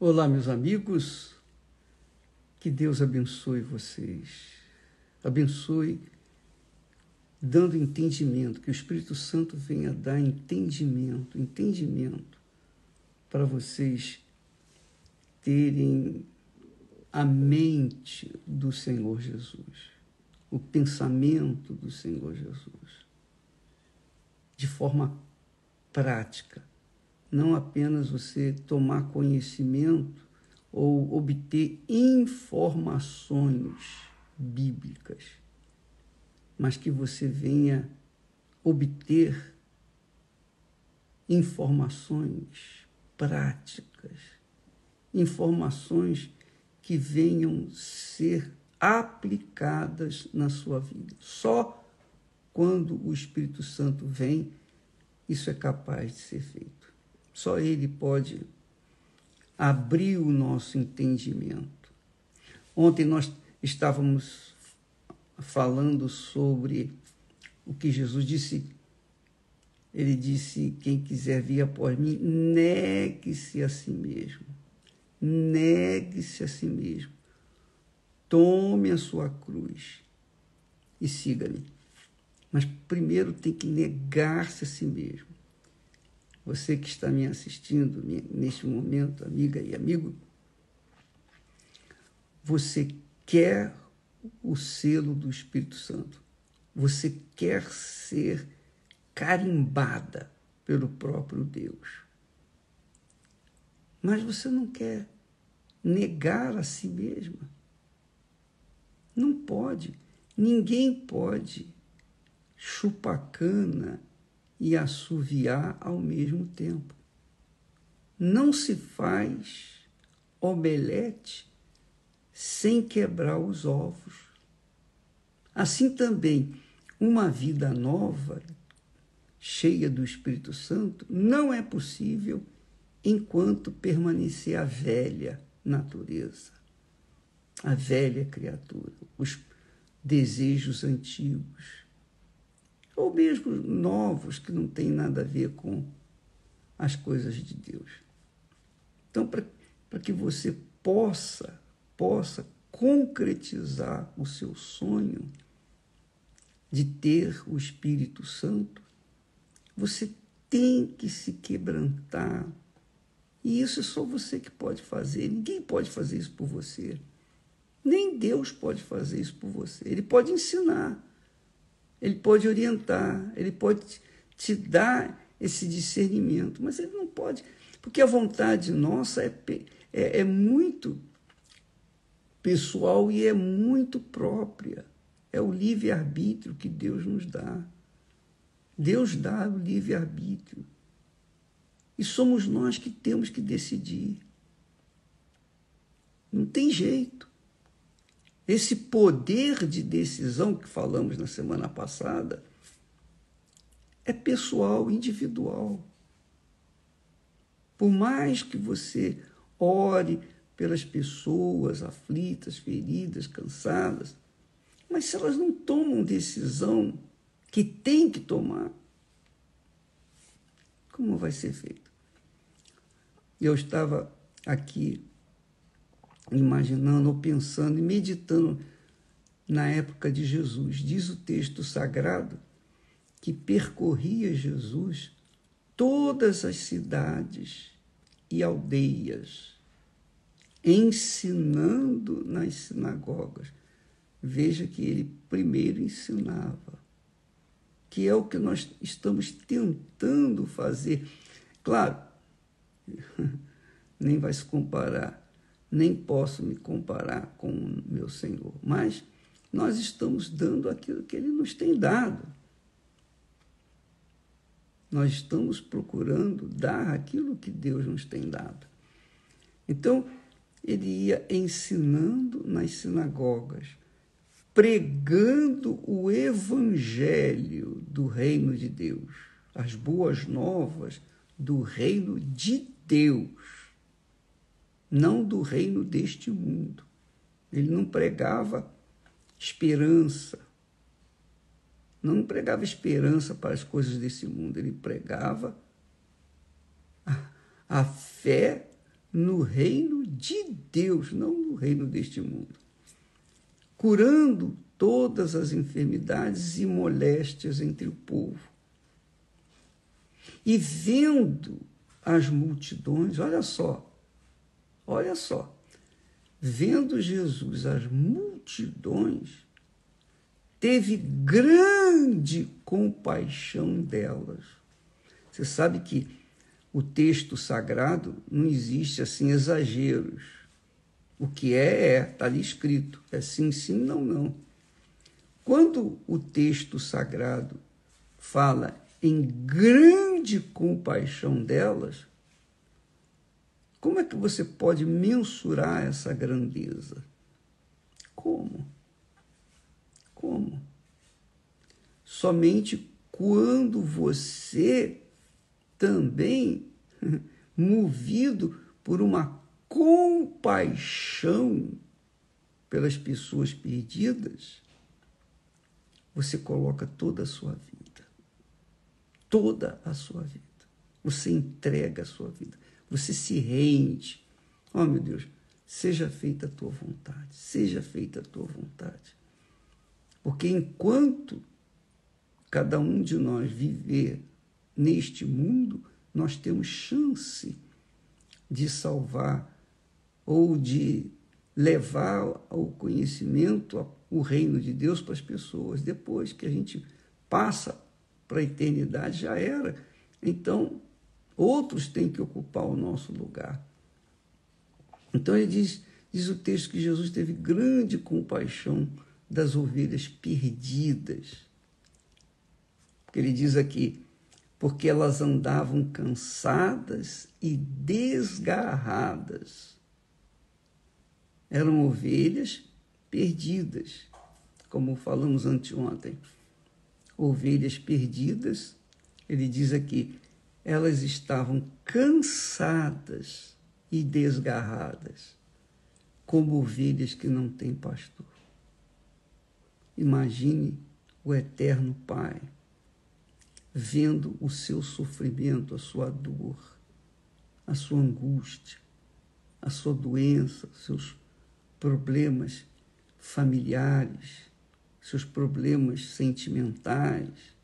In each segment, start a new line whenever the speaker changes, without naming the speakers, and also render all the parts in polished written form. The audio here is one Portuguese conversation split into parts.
Olá, meus amigos, que Deus abençoe vocês, abençoe dando entendimento, que o Espírito Santo venha dar entendimento para vocês terem a mente do Senhor Jesus, o pensamento do Senhor Jesus, de forma prática. Não apenas você tomar conhecimento ou obter informações bíblicas, mas que você venha obter informações práticas, informações que venham ser aplicadas na sua vida. Só quando o Espírito Santo vem, isso é capaz de ser feito. Só Ele pode abrir o nosso entendimento. Ontem nós estávamos falando sobre o que Jesus disse. Ele disse: quem quiser vir após mim, negue-se a si mesmo. Negue-se a si mesmo. Tome a sua cruz e siga-me. Mas primeiro tem que negar-se a si mesmo. Você que está me assistindo neste momento, amiga e amigo, você quer o selo do Espírito Santo. Você quer ser carimbada pelo próprio Deus. Mas você não quer negar a si mesma. Não pode. Ninguém pode chupar cana e assoviar ao mesmo tempo. Não se faz omelete sem quebrar os ovos. Assim também, uma vida nova, cheia do Espírito Santo, não é possível enquanto permanecer a velha natureza, a velha criatura, os desejos antigos, ou mesmo novos que não têm nada a ver com as coisas de Deus. Então, para que você possa concretizar o seu sonho de ter o Espírito Santo, você tem que se quebrantar. E isso é só você que pode fazer. Ninguém pode fazer isso por você. Nem Deus pode fazer isso por você. Ele pode ensinar. Ele pode orientar, ele pode te dar esse discernimento, mas ele não pode, porque a vontade nossa é muito pessoal e é muito própria. É o livre-arbítrio que Deus nos dá. Deus dá o livre-arbítrio. E somos nós que temos que decidir. Não tem jeito. Esse poder de decisão que falamos na semana passada é pessoal, individual. Por mais que você ore pelas pessoas aflitas, feridas, cansadas, mas se elas não tomam decisão que tem que tomar, como vai ser feito? Eu estava aqui imaginando ou pensando e meditando na época de Jesus. Diz o texto sagrado que percorria Jesus todas as cidades e aldeias, ensinando nas sinagogas. Veja que ele primeiro ensinava, que é o que nós estamos tentando fazer. Claro, nem vai se comparar, nem posso me comparar com o meu Senhor, mas nós estamos dando aquilo que Ele nos tem dado. Nós estamos procurando dar aquilo que Deus nos tem dado. Então, ele ia ensinando nas sinagogas, pregando o evangelho do reino de Deus, as boas novas do reino de Deus, não do reino deste mundo. Ele não pregava esperança, não pregava esperança para as coisas desse mundo, ele pregava a fé no reino de Deus, não no reino deste mundo, curando todas as enfermidades e moléstias entre o povo. E vendo as multidões, olha só, vendo Jesus as multidões, teve grande compaixão delas. Você sabe que o texto sagrado não existe assim exageros. O que está ali escrito. É sim, sim, não, não. Quando o texto sagrado fala em grande compaixão delas, como é que você pode mensurar essa grandeza? Como? Somente quando você também, movido por uma compaixão pelas pessoas perdidas, você coloca toda a sua vida. Toda a sua vida. Você entrega a sua vida. Você se rende. Oh, meu Deus, seja feita a tua vontade. Seja feita a tua vontade. Porque enquanto cada um de nós viver neste mundo, nós temos chance de salvar ou de levar ao conhecimento o reino de Deus para as pessoas. Depois que a gente passa para a eternidade, já era. Então, outros têm que ocupar o nosso lugar. Então, ele diz o texto que Jesus teve grande compaixão das ovelhas perdidas. Porque ele diz aqui, porque elas andavam cansadas e desgarradas. Eram ovelhas perdidas, como falamos anteontem. Ovelhas perdidas, ele diz aqui, elas estavam cansadas e desgarradas, como ovelhas que não têm pastor. Imagine o eterno Pai vendo o seu sofrimento, a sua dor, a sua angústia, a sua doença, seus problemas familiares, seus problemas sentimentais,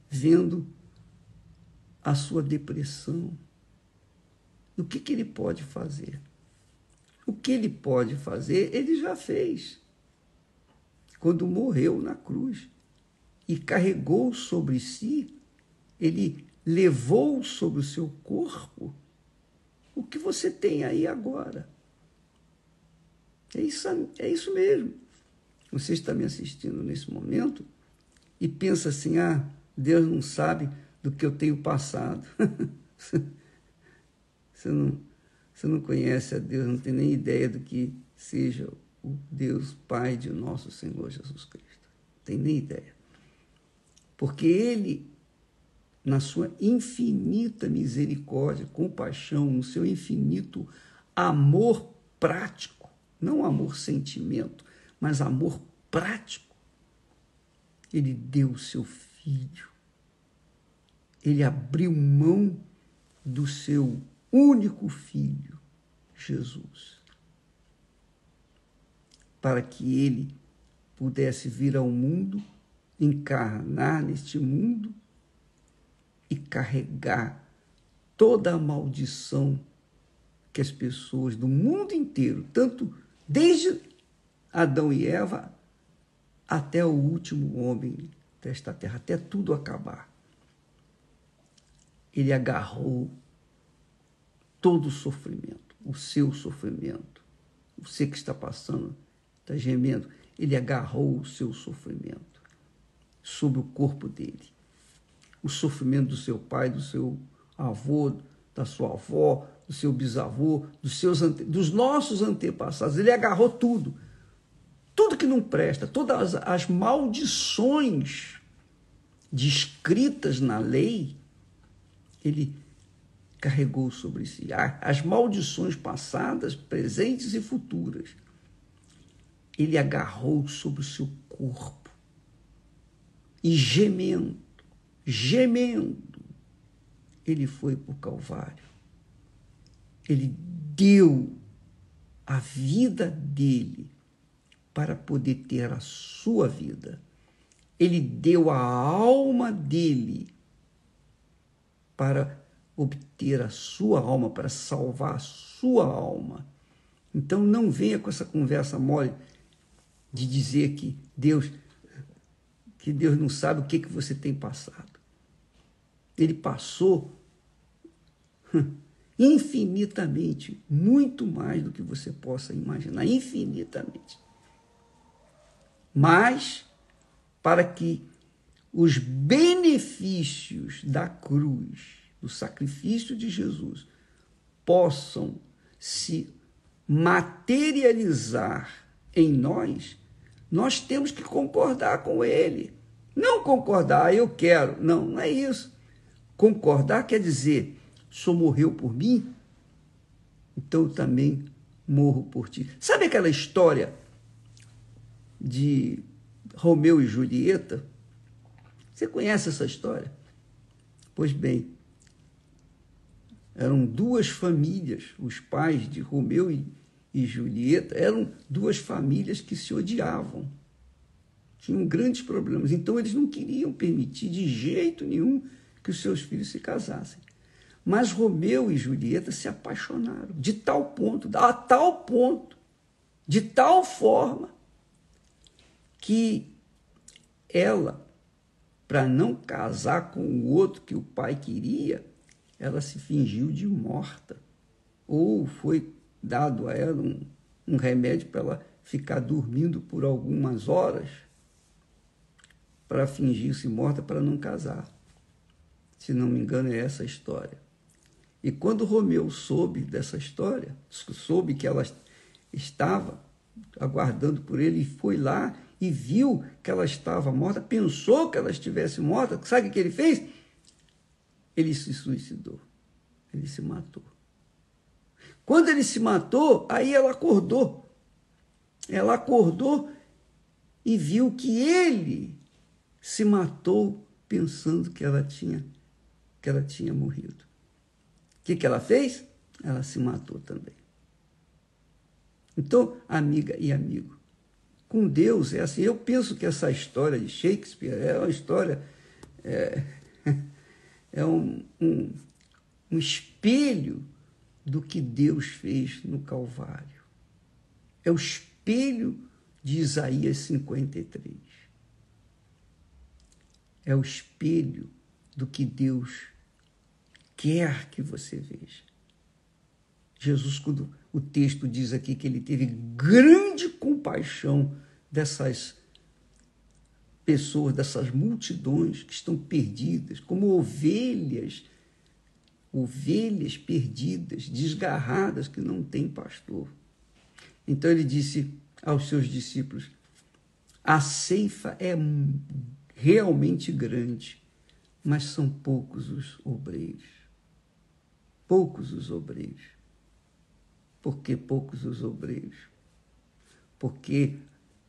vendo a sua depressão. O que ele pode fazer? O que ele pode fazer, ele já fez. Quando morreu na cruz e carregou sobre si, ele levou sobre o seu corpo o que você tem aí agora. É isso mesmo. Você está me assistindo nesse momento e pensa assim, Deus não sabe do que eu tenho passado. Você não conhece a Deus, não tem nem ideia do que seja o Deus Pai de nosso Senhor Jesus Cristo. Não tem nem ideia. Porque Ele, na sua infinita misericórdia, compaixão, no seu infinito amor prático, não amor sentimento, mas amor prático, Ele deu o seu Filho. Ele abriu mão do seu único Filho, Jesus, para que Ele pudesse vir ao mundo, encarnar neste mundo e carregar toda a maldição que as pessoas do mundo inteiro, tanto desde Adão e Eva até o último homem desta terra, até tudo acabar. Ele agarrou todo o sofrimento, o seu sofrimento. Você que está passando, está gemendo, ele agarrou o seu sofrimento sobre o corpo dele. O sofrimento do seu pai, do seu avô, da sua avó, do seu bisavô, dos nossos antepassados. Ele agarrou tudo. Tudo que não presta, todas as maldições descritas na lei, ele carregou sobre si. As maldições passadas, presentes e futuras. Ele agarrou sobre o seu corpo. E gemendo, ele foi para o Calvário. ele deu a vida dele para poder ter a sua vida. Ele deu a alma dele para obter a sua alma, para salvar a sua alma. Então não venha com essa conversa mole de dizer que Deus não sabe o que você tem passado. Ele passou infinitamente, muito mais do que você possa imaginar, infinitamente. Mas, para que os benefícios da cruz, do sacrifício de Jesus, possam se materializar em nós, nós temos que concordar com ele. Não concordar, eu quero. Não, não é isso. Concordar quer dizer, o Senhor morreu por mim, então eu também morro por ti. Sabe aquela história de Romeu e Julieta? Você conhece essa história? Pois bem, eram duas famílias, os pais de Romeu e Julieta, eram duas famílias que se odiavam. Tinham grandes problemas. Então, eles não queriam permitir de jeito nenhum que os seus filhos se casassem. Mas Romeu e Julieta se apaixonaram, de tal ponto, a tal ponto, de tal forma, que ela, para não casar com o outro que o pai queria, ela se fingiu de morta. Ou foi dado a ela um remédio para ela ficar dormindo por algumas horas, para fingir-se morta para não casar. Se não me engano, é essa a história. E quando Romeu soube dessa história, soube que ela estava aguardando por ele, e foi lá e viu que ela estava morta, pensou que ela estivesse morta, sabe o que ele fez? Ele se suicidou, ele se matou. Quando ele se matou, aí ela acordou. Ela acordou e viu que ele se matou pensando que ela tinha morrido. O que ela fez? Ela se matou também. Então, amiga e amigo, com Deus é assim. Eu penso que essa história de Shakespeare é uma história, é um espelho do que Deus fez no Calvário. É o espelho de Isaías 53. É o espelho do que Deus quer que você veja. Jesus, quando o texto diz aqui que ele teve grande compaixão dessas pessoas, dessas multidões que estão perdidas, como ovelhas perdidas, desgarradas, que não têm pastor. Então ele disse aos seus discípulos: a ceifa é realmente grande, mas são poucos os obreiros. Poucos os obreiros. Por que poucos os obreiros? Porque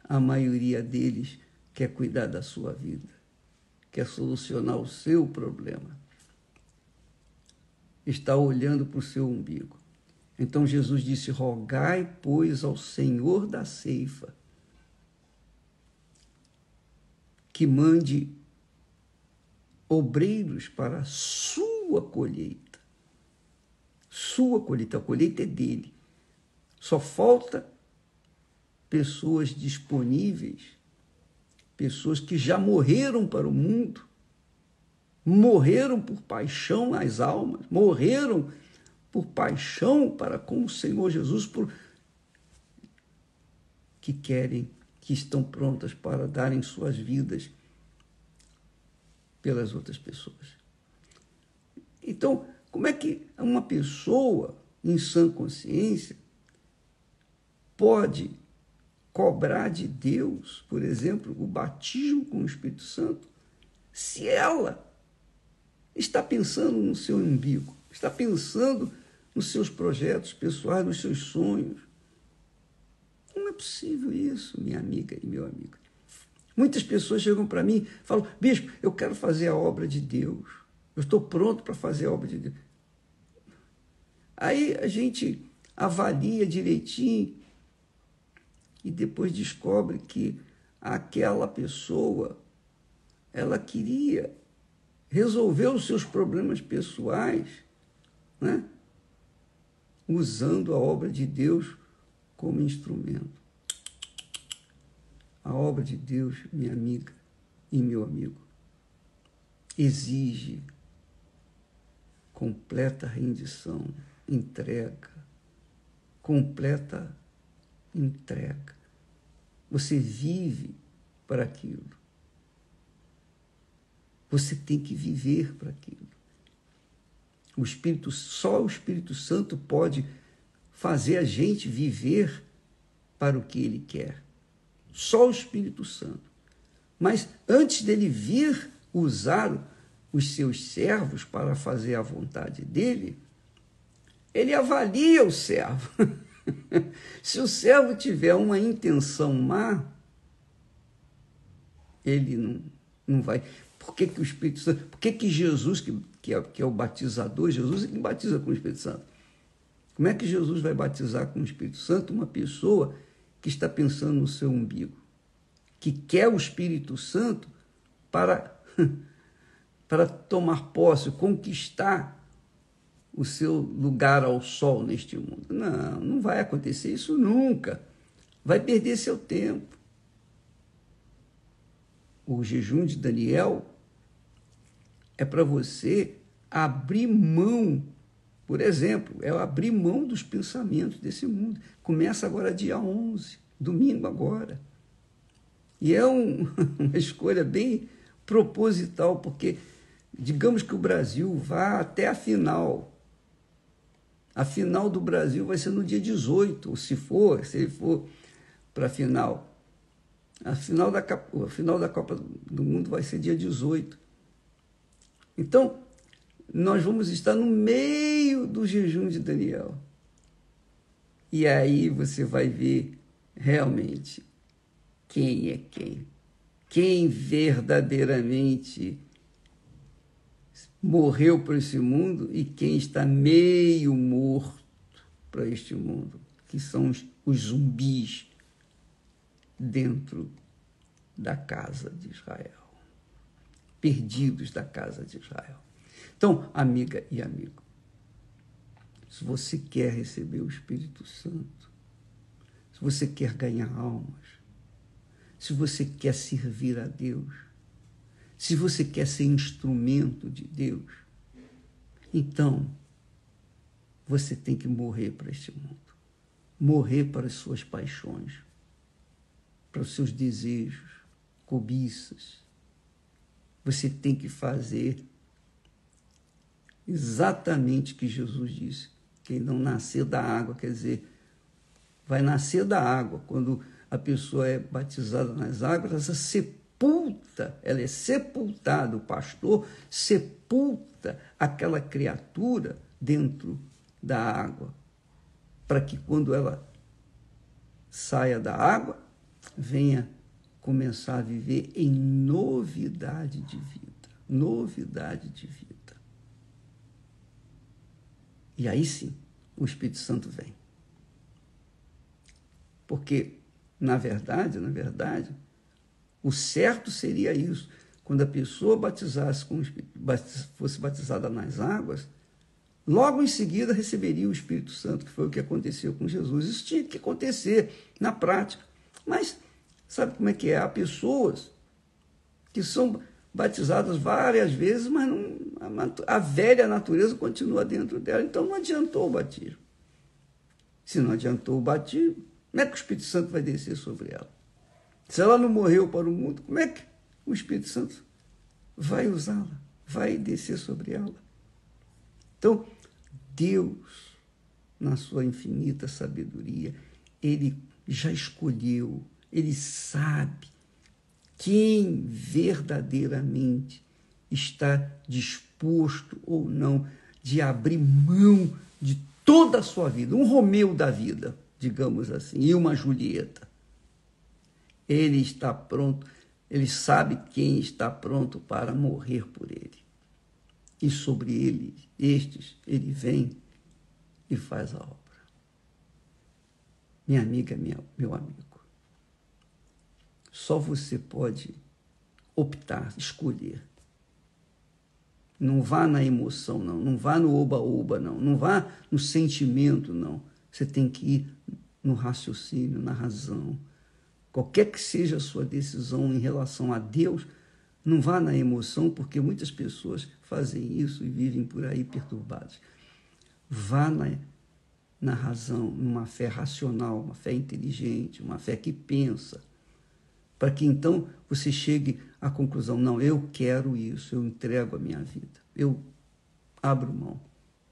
a maioria deles quer cuidar da sua vida, quer solucionar o seu problema. Está olhando para o seu umbigo. Então Jesus disse: rogai, pois, ao Senhor da ceifa que mande obreiros para a sua colheita. Sua colheita, a colheita é dele. Só falta pessoas disponíveis, pessoas que já morreram para o mundo, morreram por paixão às almas, morreram por paixão para com o Senhor Jesus, que estão prontas para darem suas vidas pelas outras pessoas. Então, como é que uma pessoa em sã consciência pode cobrar de Deus, por exemplo, o batismo com o Espírito Santo, se ela está pensando no seu umbigo, está pensando nos seus projetos pessoais, nos seus sonhos? Não é possível isso, minha amiga e meu amigo. Muitas pessoas chegam para mim e falam: bispo, eu quero fazer a obra de Deus. Eu estou pronto para fazer a obra de Deus. Aí a gente avalia direitinho e depois descobre que aquela pessoa, ela queria resolver os seus problemas pessoais, né? Usando a obra de Deus como instrumento. A obra de Deus, minha amiga e meu amigo, exige completa rendição, entrega, completa entrega. Você vive para aquilo. Você tem que viver para aquilo. Só o Espírito Santo pode fazer a gente viver para o que ele quer. Só o Espírito Santo. Mas antes dele vir usar os seus servos para fazer a vontade dele, ele avalia o servo. Se o servo tiver uma intenção má, ele não vai. Por que o Espírito Santo? Por que Jesus, que é o batizador, Jesus é quem batiza com o Espírito Santo? Como é que Jesus vai batizar com o Espírito Santo uma pessoa que está pensando no seu umbigo, que quer o Espírito Santo para tomar posse, conquistar o seu lugar ao sol neste mundo? Não vai acontecer isso nunca. Vai perder seu tempo. O jejum de Daniel é para você abrir mão, por exemplo, abrir mão dos pensamentos desse mundo. Começa agora dia 11, domingo agora. E é uma escolha bem proposital, porque digamos que o Brasil vá até a final. A final do Brasil vai ser no dia 18, ou se ele for para a final. A final da Copa do Mundo vai ser dia 18. Então, nós vamos estar no meio do jejum de Daniel. E aí você vai ver realmente quem é quem. Quem verdadeiramente morreu para esse mundo e quem está meio morto para este mundo, que são os zumbis dentro da casa de Israel, perdidos da casa de Israel. Então, amiga e amigo, se você quer receber o Espírito Santo, se você quer ganhar almas, se você quer servir a Deus, se você quer ser instrumento de Deus, então você tem que morrer para este mundo, morrer para as suas paixões, para os seus desejos, cobiças. Você tem que fazer exatamente o que Jesus disse. Quem não nascer da água, quer dizer, vai nascer da água. Quando a pessoa é batizada nas águas, ela é sepultada, o pastor sepulta aquela criatura dentro da água, para que quando ela saia da água, venha começar a viver em novidade de vida. Novidade de vida. E aí sim, o Espírito Santo vem. Porque, na verdade, o certo seria isso. Quando a pessoa fosse batizada nas águas, logo em seguida receberia o Espírito Santo, que foi o que aconteceu com Jesus. Isso tinha que acontecer na prática. Mas sabe como é que é? Há pessoas que são batizadas várias vezes, mas a velha natureza continua dentro dela. Então não adiantou o batismo. Se não adiantou o batismo, como é que o Espírito Santo vai descer sobre ela? Se ela não morreu para o mundo, como é que o Espírito Santo vai usá-la? Vai descer sobre ela? Então, Deus, na sua infinita sabedoria, ele já escolheu, ele sabe quem verdadeiramente está disposto ou não de abrir mão de toda a sua vida, um Romeu da vida, digamos assim, e uma Julieta. Ele está pronto, ele sabe quem está pronto para morrer por ele. E sobre ele vem e faz a obra. Minha amiga, meu amigo, só você pode optar, escolher. Não vá na emoção, não. Não vá no oba-oba, não. Não vá no sentimento, não. Você tem que ir no raciocínio, na razão. Qualquer que seja a sua decisão em relação a Deus, não vá na emoção, porque muitas pessoas fazem isso e vivem por aí perturbadas. Vá na razão, numa fé racional, uma fé inteligente, uma fé que pensa, para que então você chegue à conclusão, não, eu quero isso, eu entrego a minha vida, eu abro mão,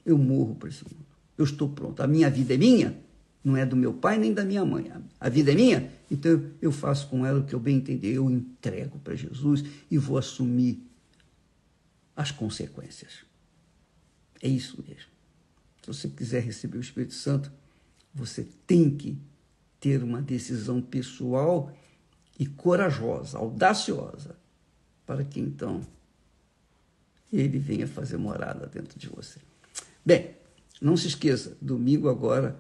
eu morro para esse mundo, eu estou pronto, a minha vida é minha, não é do meu pai nem da minha mãe, a vida é minha, então eu faço com ela o que eu bem entender, eu entrego para Jesus e vou assumir as consequências. É isso mesmo. Se você quiser receber o Espírito Santo, você tem que ter uma decisão pessoal e corajosa, audaciosa, para que então ele venha fazer morada dentro de você. Bem, não se esqueça, domingo agora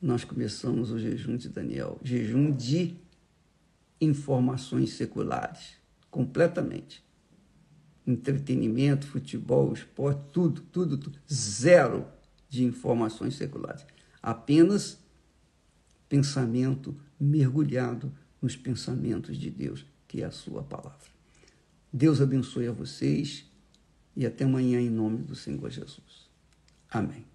nós começamos o jejum de Daniel, jejum de informações seculares, completamente. Entretenimento, futebol, esporte, tudo, zero de informações seculares. Apenas pensamento mergulhado nos pensamentos de Deus, que é a sua palavra. Deus abençoe a vocês e até amanhã em nome do Senhor Jesus. Amém.